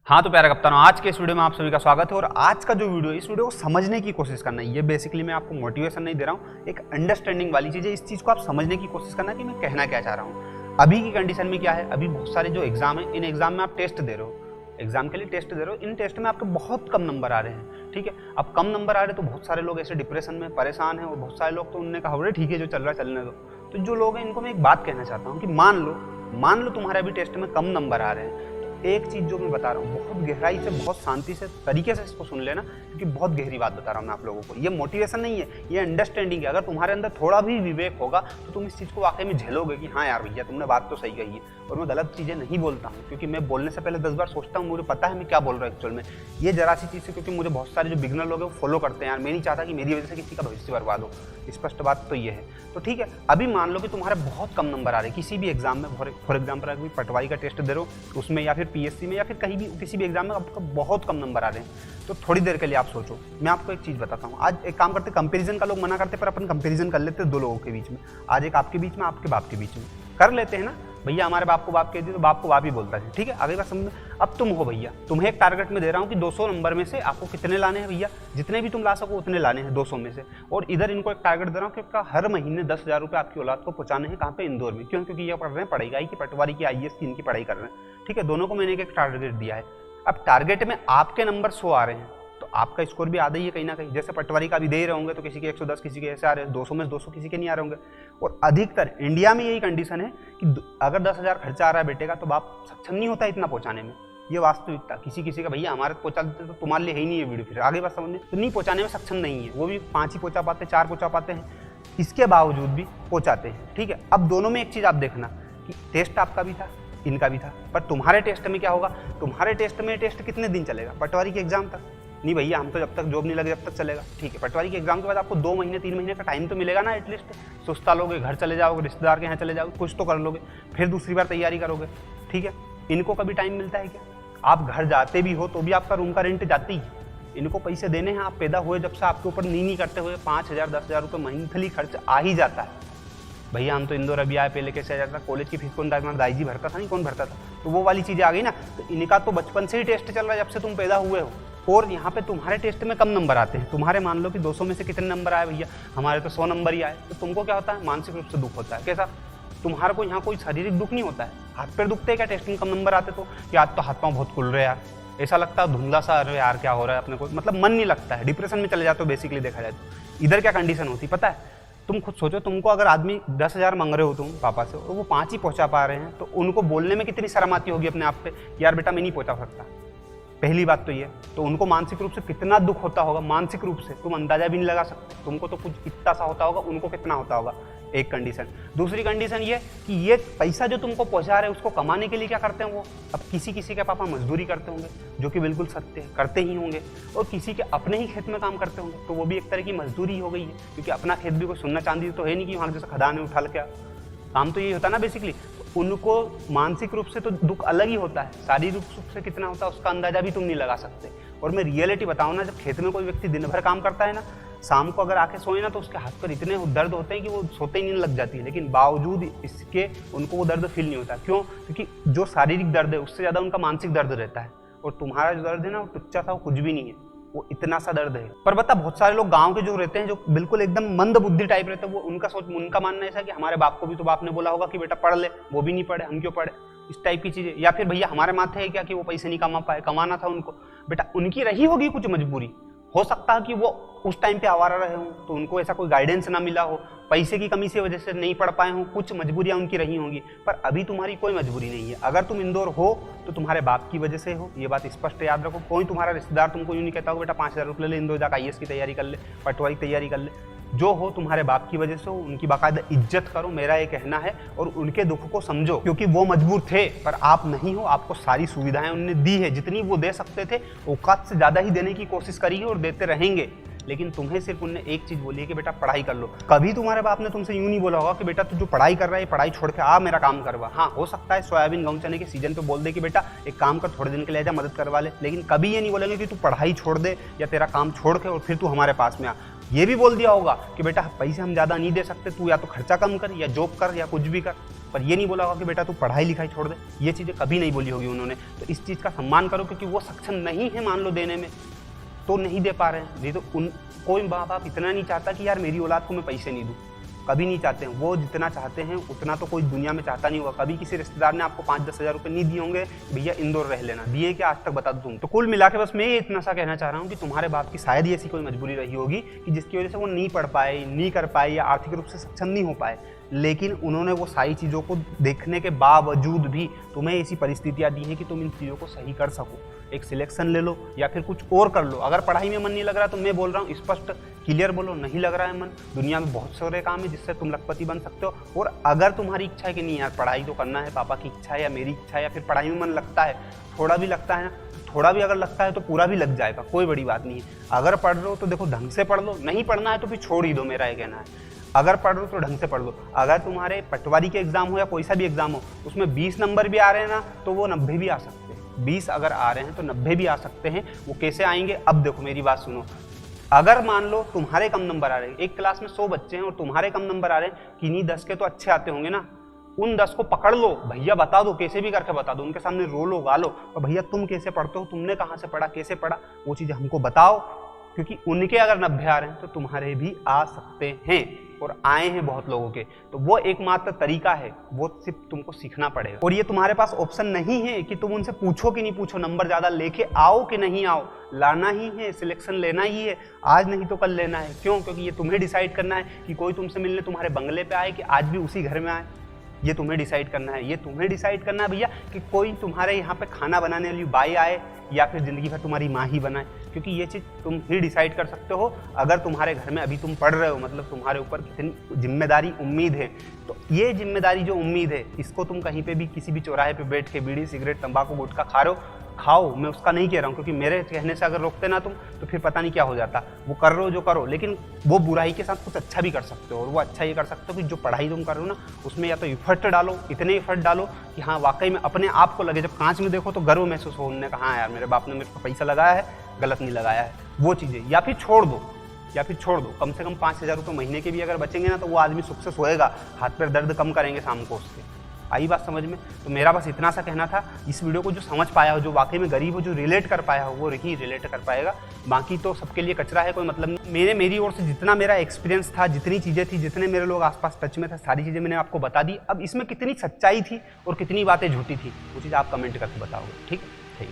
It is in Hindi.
हाँ तो प्यारे कप्तानों, आज के इस वीडियो में आप सभी का स्वागत है। और आज का जो वीडियो है, इस वीडियो को समझने की कोशिश करना है। ये बेसिकली मैं आपको मोटिवेशन नहीं दे रहा हूँ, एक अंडरस्टैंडिंग वाली चीज़ है। इस चीज़ को आप समझने की कोशिश करना कि मैं कहना क्या चाह रहा हूँ। अभी की कंडीशन में क्या है, अभी बहुत सारे जो एग्जाम है, इन एग्जाम में आप टेस्ट दे रहे हो, एग्जाम के लिए टेस्ट दे रहे हो, इन टेस्ट में आपके बहुत कम नंबर आ रहे हैं। ठीक है, अब कम नंबर आ रहे हैं तो बहुत सारे लोग ऐसे डिप्रेशन में परेशान हैं, और बहुत सारे लोग तो उन्होंने कहा बोले ठीक है जो चल रहा है चलने दो। तो जो लोग हैं इनको मैं एक बात कहना चाहता हूँ कि मान लो तुम्हारे अभी टेस्ट में कम नंबर आ रहे हैं। एक चीज जो मैं बता रहा हूँ, बहुत गहराई से, बहुत शांति से, तरीके से इसको सुन लेना, क्योंकि बहुत गहरी बात बता रहा हूँ मैं आप लोगों को। ये मोटिवेशन नहीं है, ये अंडरस्टैंडिंग है। अगर तुम्हारे अंदर थोड़ा भी विवेक होगा तो तुम इस चीज को वाकई में झेलोगे कि हाँ यार भैया तुमने बात तो सही कही है। और मैं गलत चीजें नहीं बोलता हूँ, क्योंकि मैं बोलने से पहले 10 बार सोचता हूँ, मुझे पता है मैं क्या बोल रहा हूँ एक्चुअल में। ये जरा सी चीज़ है, क्योंकि मुझे बहुत सारे जो बिगनर लोग हैं वो फॉलो करते हैं यार। मैं नहीं चाहता कि मेरी वजह से किसी का भविष्य बर्बाद हो, स्पष्ट बात तो ये है। तो ठीक है, अभी मान लो कि तुम्हारे बहुत कम नंबर आ रहे हैं किसी भी एग्जाम में। फॉर एग्जाम्पल अगर पटवारी का टेस्ट दे रहे हो उसमें, या फिर पीएससी में, या फिर कहीं भी किसी भी एग्जाम में आपका बहुत कम नंबर आ रहे हैं, तो थोड़ी देर के लिए आप सोचो। मैं आपको एक चीज़ बताता हूँ। आज एक काम करते, कंपेरिजन का लोग मना करते, पर अपन कंपेरिजन कर लेते हैं दो लोगों के बीच में। आज एक आपके बीच में, आपके बाप के बीच में कर लेते हैं ना। भैया हमारे बाप को बाप कहती तो बाप को बाप ही बोलता है। ठीक है, आगे बात समझ। अब तुम हो भैया, तुम्हें एक टारगेट में दे रहा हूँ कि 200 नंबर में से आपको कितने लाने हैं भैया, जितने भी तुम ला सको उतने लाने हैं 200 में से। और इधर इनको एक टारगेट दे रहा हूँ कि हर महीने 10,000 रुपये आपकी औलाद को पहुँचाने हैं। कहाँ पे? इंदौर में। क्यों? क्योंकि ये पढ़ रहे हैं पढ़ाई की, पटवारी की, IAS की, इनकी पढ़ाई कर रहे हैं। ठीक है, दोनों को मैंने एक टारगेट दिया है। अब टारगेट में आपके नंबर 100 आ रहे हैं तो आपका स्कोर भी आधा ही है कहीं ना कहीं। जैसे पटवारी का भी दे ही रहे होंगे तो किसी के 110, किसी के ऐसे आ रहे हैं, 200 में 200 किसी के नहीं आ रहे होंगे। और अधिकतर इंडिया में यही कंडीशन है कि अगर 10,000 खर्चा आ रहा है बेटे का तो बाप सक्षम नहीं होता इतना पहुंचाने में। ये वास्तविकता। किसी का भैया हमारे पहुंचा देते तो तुम्हारे लिए है ही नहीं है वीडियो, फिर आगे बात समझने तो नहीं पहुंचाने में सक्षम नहीं है। वो भी 5 ही पहुंचा पाते, 4 पहुंचा पाते हैं, इसके बावजूद भी पहुंचाते हैं। ठीक है, अब दोनों में एक चीज आप देखना कि टेस्ट आपका भी था, इनका भी था, पर तुम्हारे टेस्ट में क्या होगा, तुम्हारे टेस्ट में टेस्ट कितने दिन चलेगा? पटवारी के एग्जाम तक नहीं भैया, हम तो जब तक जॉब नहीं लगे जब तक चलेगा। ठीक है, पटवारी के एग्जाम के बाद आपको 2 महीने 3 महीने का टाइम तो मिलेगा ना एटलीस्ट। सुस्ता लोगे, घर चले जाओगे, रिश्तेदार के यहाँ चले जाओगे, कुछ तो कर लोगे, फिर दूसरी बार तैयारी करोगे। ठीक है, इनको कभी टाइम मिलता है क्या? आप घर जाते भी हो तो भी आपका रूम का रेंट जाती ही, इनको पैसे देने हैं। आप पैदा हुए जब से आपके ऊपर नी करते हुए 5,000 10,000 रुपये मंथली खर्च आ ही जाता है। भैया हम तो इंदौर अभी आए, पहले कैसे आ जाता? कॉलेज की फीस कौन दाई जी भरता था? नहीं, कौन भरता था? तो वो वाली चीज़ें आ गई ना। तो इनका तो बचपन से ही टेस्ट चल रहा है, जब से तुम पैदा हुए हो। और यहाँ पे तुम्हारे टेस्ट में कम नंबर आते हैं। तुम्हारे मान लो कि 200 में से कितने नंबर आए भैया? हमारे तो 100 नंबर ही आए। तो तुमको क्या होता है? मानसिक रूप से दुख होता है। कैसा? तुम्हारे को यहाँ कोई शारीरिक दुख नहीं होता है। हाथ पैर दुखते हैं क्या टेस्ट में कम नंबर आते? तो कि आज तो हाथ पाँव बहुत खुल रहे हैं यार, ऐसा लगता है धुंधला सा, अरे यार क्या हो रहा है अपने को, मतलब मन नहीं लगता है, डिप्रेशन में चले जाते हो बेसिकली देखा जाए तो। इधर क्या कंडीशन होती पता है? तुम खुद सोचो, तुमको अगर आदमी 10,000 मांग रहे हो तुम पापा से और वो 5 ही पहुंचा पा रहे हैं, तो उनको बोलने में कितनी शर्म आती होगी अपने आप पे, यार बेटा मैं नहीं पहुंचा सकता। पहली बात तो ये, तो उनको मानसिक रूप से कितना दुख होता होगा, मानसिक रूप से तुम अंदाजा भी नहीं लगा सकते। तुमको तो कुछ इतना सा होता होगा, उनको कितना होता होगा। एक कंडीशन। दूसरी कंडीशन ये कि ये पैसा जो तुमको पहुंचा रहे हैं उसको कमाने के लिए क्या करते हैं वो? अब किसी के पापा मजदूरी करते होंगे, जो कि बिल्कुल सत्य है, करते ही होंगे, और किसी के अपने ही खेत में काम करते होंगे, तो वो भी एक तरह की मजदूरी हो गई है, क्योंकि अपना खेत भी कोई सोना चांदी तो है नहीं कि वहाँ जैसे खदान में उठा के काम तो यही होता है ना बेसिकली। तो उनको मानसिक रूप से तो दुख अलग ही होता है, शारीरिक रूप से कितना होता है उसका अंदाजा भी तुम नहीं लगा सकते। और मैं रियलिटी बताऊँ ना, जब खेत में कोई व्यक्ति दिन भर काम करता है ना, शाम को अगर आके सोए ना तो उसके हाथ पर इतने दर्द होते हैं कि वो सोते ही नहीं लग जाती है, लेकिन बावजूद इसके उनको वो दर्द फील नहीं होता। क्यों? क्योंकि जो शारीरिक दर्द है उससे ज़्यादा उनका मानसिक दर्द रहता है। और तुम्हारा जो दर्द है ना वो टुच्चा सा, वो कुछ भी नहीं है, वो इतना सा दर्द है। पर बता, बहुत सारे लोग गांव के जो रहते हैं, जो बिल्कुल एकदम मंद बुद्धि टाइप रहते हैं, वो उनका मानना ऐसा कि हमारे बाप को भी तो बाप ने बोला होगा कि बेटा पढ़ ले, वो भी नहीं पढ़े, हम क्यों पढ़े, इस टाइप की चीजें। या फिर भैया हमारे माथे है क्या कि वो पैसे नहीं कमा पाए, कमाना था उनको। बेटा उनकी रही होगी कुछ मजबूरी, हो सकता है कि वो उस टाइम पे आवारा रहे हों, तो उनको ऐसा कोई गाइडेंस ना मिला हो, पैसे की कमी से वजह से नहीं पढ़ पाए हों, कुछ मजबूरियां उनकी रही होंगी। पर अभी तुम्हारी कोई मजबूरी नहीं है। अगर तुम इंदौर हो तो तुम्हारे बाप की वजह से हो, ये बात स्पष्ट याद रखो। कोई तुम्हारा रिश्तेदार तुमको यूँ नहीं कहता हो बेटा 5,000 रुपये ले इंदौर जाकर IAS की तैयारी कर ले, पटवारी की तैयारी कर ले। जो हो तुम्हारे बाप की वजह से हो, उनकी बाकायदा इज्जत करो, मेरा ये कहना है। और उनके दुख को समझो, क्योंकि वो मजबूर थे पर आप नहीं हो। आपको सारी सुविधाएं उन्होंने दी है, जितनी वो दे सकते थे औकात से ज़्यादा ही देने की कोशिश करी है और देते रहेंगे। लेकिन तुम्हें सिर्फ उनने एक चीज बोली है कि बेटा पढ़ाई कर लो। कभी तुम्हारे बाप ने तुमसे यूं नहीं बोला होगा कि बेटा तू जो पढ़ाई कर रहा है पढ़ाई छोड़ के आ मेरा काम करवा। हाँ, हो सकता है सोयाबीन गेहूं चने के सीजन पे बोल दे कि बेटा एक काम कर, थोड़े दिन के लिए जा, मदद करवा ले, लेकिन कभी ये नहीं बोलेंगे कि तू पढ़ाई छोड़ दे या तेरा काम छोड़ के और फिर तू हमारे पास में आ। ये भी बोल दिया होगा कि बेटा पैसे हम ज़्यादा नहीं दे सकते, तू या तो खर्चा कम कर या जॉब कर या कुछ भी कर। पर ये नहीं बोला होगा कि बेटा तू पढ़ाई लिखाई छोड़ दे, ये चीज़ें कभी नहीं बोली होगी उन्होंने। तो इस चीज़ का सम्मान करो, क्योंकि वो सक्षम नहीं है मान लो देने में, तो नहीं दे पा रहे हैं। नहीं तो कोई माँ बाप इतना नहीं चाहता कि यार मेरी औलाद को मैं पैसे नहीं दूँ, कभी नहीं चाहते हैं। वो जितना चाहते हैं उतना तो कोई दुनिया में चाहता नहीं होगा। कभी किसी रिश्तेदार ने आपको 5-10 हज़ार रुपये नहीं दिए होंगे, भैया इंदौर रह लेना, दिए क्या आज तक बता दो तुम। तो कुल मिला के बस मैं ये इतना सा कहना चाह रहा हूँ कि तुम्हारे बाप की शायद ही ऐसी कोई मजबूरी रही होगी कि जिसकी वजह से वो नहीं पढ़ पाए, नहीं कर पाए, या आर्थिक रूप से सक्षम नहीं हो पाए, लेकिन उन्होंने वो सारी चीज़ों को देखने के बावजूद भी तुम्हें ऐसी परिस्थितियाँ दी हैं कि तुम इन चीज़ों को सही कर सको। एक सिलेक्शन ले लो या फिर कुछ और कर लो। अगर पढ़ाई में मन नहीं लग रहा तो मैं बोल रहा हूँ स्पष्ट क्लियर बोलो, नहीं लग रहा है मन। दुनिया में बहुत सारे काम है जिससे तुम लखपति बन सकते हो। और अगर तुम्हारी इच्छा है कि नहीं यार पढ़ाई तो करना है, पापा की इच्छा है या मेरी इच्छा है, या फिर पढ़ाई में मन लगता है, थोड़ा भी लगता है ना, थोड़ा भी अगर लगता है तो पूरा भी लग जाएगा, कोई बड़ी बात नहीं है। अगर पढ़ रहे हो तो देखो ढंग से पढ़ लो, नहीं पढ़ना है तो फिर छोड़ ही दो, मेरा ये कहना है। अगर पढ़ लो तो ढंग से पढ़ लो। अगर तुम्हारे पटवारी के एग्जाम हो या कोई सा भी एग्जाम हो, उसमें 20 नंबर भी आ रहे हैं ना, तो वो 90 भी आ सकते हैं। 20 अगर आ रहे हैं तो 90 भी आ सकते हैं। वो कैसे आएंगे, अब देखो मेरी बात सुनो। अगर मान लो तुम्हारे कम नंबर आ रहे हैं, एक क्लास में 100 बच्चे हैं और तुम्हारे कम नंबर आ रहे हैं, किन्हीं 10 के तो अच्छे आते होंगे ना, उन 10 को पकड़ लो, भैया बता दो, कैसे भी करके बता दो, उनके सामने रो लो, गा लो, और भैया तुम कैसे पढ़ते हो, तुमने कहाँ से पढ़ा, कैसे पढ़ा, वो चीज़ें हमको बताओ। क्योंकि उनके अगर 90 आ रहे हैं तो तुम्हारे भी आ सकते हैं, और आए हैं बहुत लोगों के। तो वो एकमात्र तरीका है, वो सिर्फ तुमको सीखना पड़ेगा। और ये तुम्हारे पास ऑप्शन नहीं है कि तुम उनसे पूछो कि नहीं पूछो, नंबर ज़्यादा लेके आओ कि नहीं आओ, लाना ही है, सिलेक्शन लेना ही है, आज नहीं तो कल लेना है। क्यों? क्योंकि ये तुम्हें डिसाइड करना है कि कोई तुमसे मिलने तुम्हारे बंगले पे आए कि आज भी उसी घर में आए, ये तुम्हें डिसाइड करना है। ये तुम्हें डिसाइड करना है भैया कि कोई तुम्हारे यहाँ पे खाना बनाने वाली बाई आए या फिर ज़िंदगी भर तुम्हारी माँ ही बनाए, क्योंकि ये चीज़ तुम ही डिसाइड कर सकते हो। अगर तुम्हारे घर में अभी तुम पढ़ रहे हो, मतलब तुम्हारे ऊपर कितनी जिम्मेदारी उम्मीद है, तो ये जिम्मेदारी जो उम्मीद है, इसको तुम कहीं पे भी किसी भी चौराहे पे बैठ के बीड़ी सिगरेट तंबाकू गुटखा खा रहे हो, खाओ, मैं उसका नहीं कह रहा हूँ, क्योंकि मेरे कहने से अगर रोकते ना तुम तो फिर पता नहीं क्या हो जाता। वो कर रहे हो जो करो, लेकिन वो बुराई के साथ कुछ अच्छा भी कर सकते हो। और वो अच्छा ये कर सकते हो कि जो पढ़ाई तुम कर रहे हो ना, उसमें या तो इफर्ट डालो, इतने इफर्ट डालो कि हाँ वाकई में अपने आप को लगे, जब कांच में देखो तो गर्व महसूस हो, उन्होंने कहा यार मेरे बाप ने मेरे को पैसा लगाया है, गलत नहीं लगाया है, वो चीज़ें। या फिर छोड़ दो, कम से कम 5,000 रुपये महीने के भी अगर बचेंगे ना, तो वो आदमी सुख से सोएगा, हाथ पैर दर्द कम करेंगे शाम को उसके। आई बात समझ में? तो मेरा बस इतना सा कहना था। इस वीडियो को जो समझ पाया हो, जो वाकई में गरीब हो, जो रिलेट कर पाया हो, वो ही रिलेट कर पाएगा, बाकी तो सबके लिए कचरा है, कोई मतलब नहीं। मेरी ओर से जितना मेरा एक्सपीरियंस था, जितनी चीज़ें थी, जितने मेरे लोग आसपास टच में थे, सारी चीज़ें मैंने आपको बता दी। अब इसमें कितनी सच्चाई थी और कितनी बातें झूठी थी, वो चीज़ आप कमेंट करके बताओगे, ठीक है?